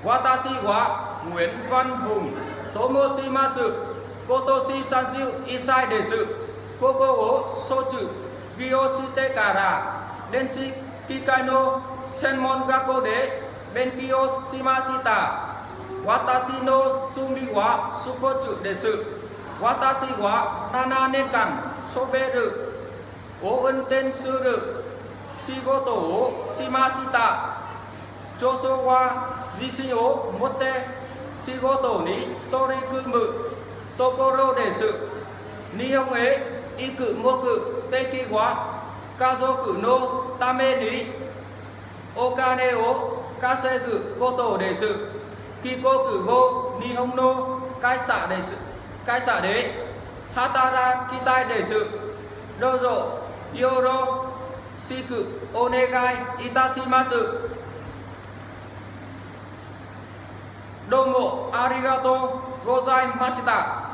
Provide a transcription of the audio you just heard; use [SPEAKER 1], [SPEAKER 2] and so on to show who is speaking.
[SPEAKER 1] Watashi wa Nguyễn Văn Hùng Tomoshimasu Kotoshi Sanju Isai Desu Koko wo Sochu Gyoshite kara Denshi Kikai no Senmon Gakko de Benkyo Shimashita Watashi no Sumi wa Sukochu Desu Watashi wa Nana Nenkan Soberu O Enten Suru Shigoto wo Shimashita Choso wa Jishin wo Motte Shigoto ni Torikumu Tokoro desu Nihon e Iku moku Teki wa Kazoku no Tame ni Okane wo Kasegu koto desu Kikoku go Nihon no Kaisa desu Kaisa de Hatarakitai desu Dozo Yoro Shiku Onegai Itashimasu Domo arigato gozaimashita.